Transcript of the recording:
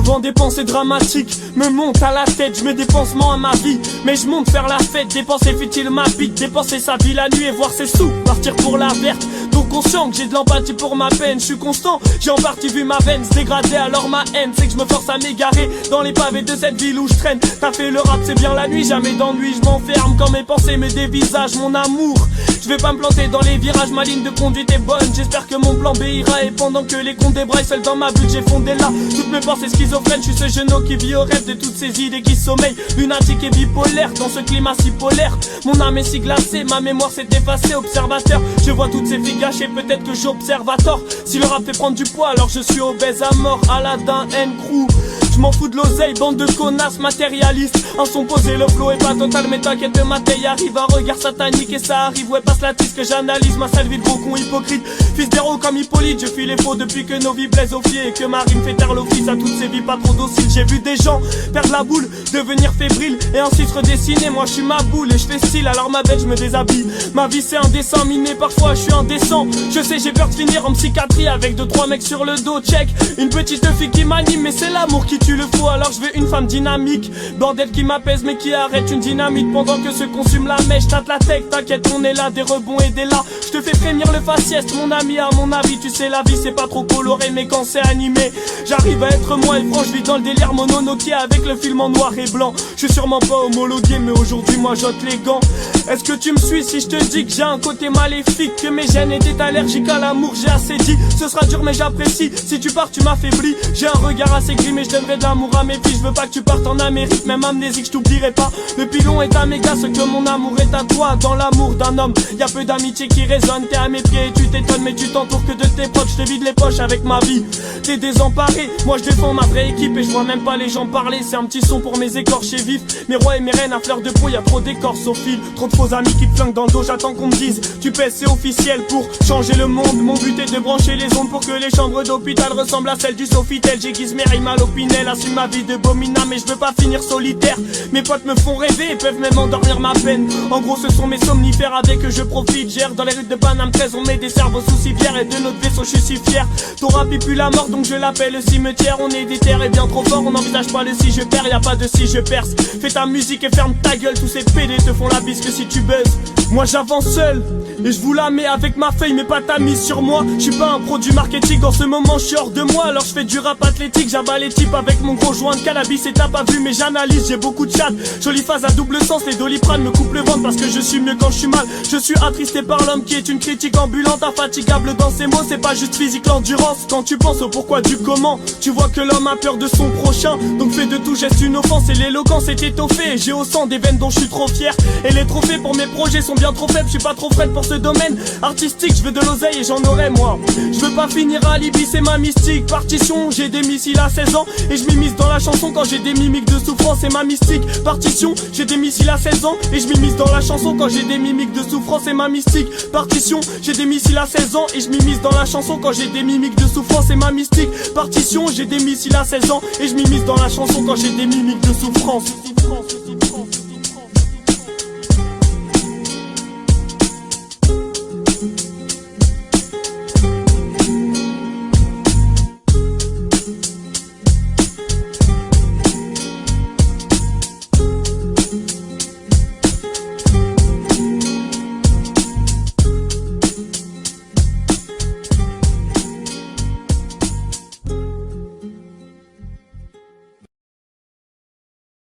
Souvent des pensées dramatiques me montent à la tête. Je mets des pansements à ma vie, mais je monte faire la fête. Dépenser futile ma bite, dépenser sa vie la nuit et voir ses sous partir pour la verte. Donc conscient que j'ai de l'empathie pour ma peine. Je suis constant, j'ai en partie vu ma veine se dégrader, alors ma haine c'est que je me force à m'égarer dans les pavés de cette ville où je traîne. T'as fait le rap, c'est bien la nuit, jamais d'ennui. Je m'enferme quand mes pensées me dévisagent mon amour. Je vais pas me planter dans les virages, ma ligne de conduite est bonne. J'espère que mon plan B ira. Et pendant que les comptes débraillent seul dans ma butte, j'ai fondé là. Toutes mes pensées schizophrènes, je suis ce genou qui vit au rêve de toutes ces idées qui sommeillent. Lunatique et bipolaire, dans ce climat si polaire. Mon âme est si glacée, ma mémoire s'est effacée. Observateur, je vois toutes ces filles gâchées, peut-être que j'observe à tort. Si le rap fait prendre du poids, alors je suis obèse à mort. Aladdin, N-Crew. Je m'en fous de l'oseille, bande de connasses matérialistes. Un son posé, le flow est pas total, mais t'inquiète, de ma taille arrive un regard satanique et ça arrive. Ouais, passe la tisse que j'analyse, ma sale vie de gros con hypocrite. Fils d'héros comme Hippolyte, je fuis les faux depuis que nos vies plaisent aux filles. Et que ma rime fait taire l'office à toutes ces vies pas trop dociles. J'ai vu des gens perdre la boule, devenir fébrile et ainsi se redessiner. Moi je suis ma boule et je fais style, alors ma bête je me déshabille. Ma vie c'est un dessin miné, parfois je suis indécent. Je sais j'ai peur de finir en psychiatrie avec 2-3 mecs sur le dos, check. Une petite fille qui m'anime, mais c'est l'amour qui tue le faux. Alors je veux une femme dynamique, bordel qui m'apaise mais qui arrête une dynamite pendant que se consume la mèche. Tâte la tech, t'inquiète on est là, des rebonds et des là. Je te fais frémir le faciès, mon ami à mon avis. Tu sais la vie c'est pas trop coloré, mais quand c'est animé j'arrive à être moi et franc, je vis dans le délire mononoqué avec le film en noir et blanc. Je suis sûrement pas homologué, mais aujourd'hui moi j'ôte les gants. Est-ce que tu me suis si je te dis que j'ai un côté maléfique, que mes gènes étaient allergiques à l'amour? J'ai assez dit, ce sera dur mais j'apprécie. Si tu pars tu m'affaiblis, j'ai un regard assez gris mais je donnerai de l'amour à mes filles. Je veux pas que tu partes en Amérique, même amnésique je t'oublierai pas. Le pilon est à mes gars, ce que mon amour est à toi. Dans l'amour d'un homme, y a peu d'amitié qui résonne. T'es à mes pieds et tu t'étonnes, mais tu t'entoures que de tes potes. Je te vide les poches avec ma vie, t'es désemparé. Moi je défends ma vraie équipe et je vois même pas les gens parler. C'est un petit son pour mes écorchés vifs, mes rois et mes reines à fleur de peau. Y'a trop d'écorces au fil, trop de faux amis qui te flinguent dans le dos. J'attends qu'on me dise, tu pèses c'est officiel pour changer le monde. Mon but est de brancher les ondes pour que les chambres d'hôpital ressemblent à celles du Sofitel. J'aiguise mes rimes à l'Opinel, assume ma vie de Bomina, mais je veux pas finir solitaire. Mes potes me font rêver et peuvent même endormir ma peine. En gros ce sont mes somnifères avec eux je profite. Gère dans les rues de Paname 13, on met des cerveaux sous civière. Et de notre vaisseau je suis si fier. Ton rap il pue la mort donc je l'appelle le cimetière. On est des terres et bien trop fort, on n'envisage pas le si je perds. Y'a pas de si je perce. Fais ta musique et ferme ta gueule. Tous ces PD te font la bise que si tu buzzes. Moi j'avance seul et je vous la mets avec ma feuille, mais pas ta mise sur moi. Je suis pas un produit marketing, en ce moment je suis hors de moi. Alors je fais du rap athlétique, j'abats les types avec mon gros joint de cannabis. Et t'as pas vu mais j'analyse, j'ai beaucoup de chat. Jolie phase à double sens, les Doliprane me coupent le ventre parce que je suis mieux quand je suis mal. Je suis attristé par l'homme qui est une critique ambulante. Infatigable dans ses mots, c'est pas juste physique l'endurance. Quand tu penses au pourquoi du comment, tu vois que l'homme a peur de son prochain. Donc fais de tout geste une offense et l'éloquence est étoffée. J'ai au sang des veines dont je suis trop fier. Et les trophées pour mes projets sont bien trop faibles. Je suis pas trop Fred pour ce domaine artistique, je veux de l'oseille et j'en aurai moi. Je veux pas finir à Libye, c'est ma mystique. Partition, j'ai des missiles à 16 ans et je m'immisce dans la chanson quand j'ai des mimiques de souffrance, c'est ma mystique. Partition, j'ai des missiles à 16 ans et je m'immisce dans la chanson quand j'ai des mimiques de souffrance, c'est ma mystique. Partition, j'ai des missiles à 16 ans et je m'immisce dans la chanson quand j'ai des mimiques de souffrance, c'est ma mystique. Partition, j'ai des missiles à 16 ans et je m'immisce dans la chanson quand j'ai des mimiques de souffrance.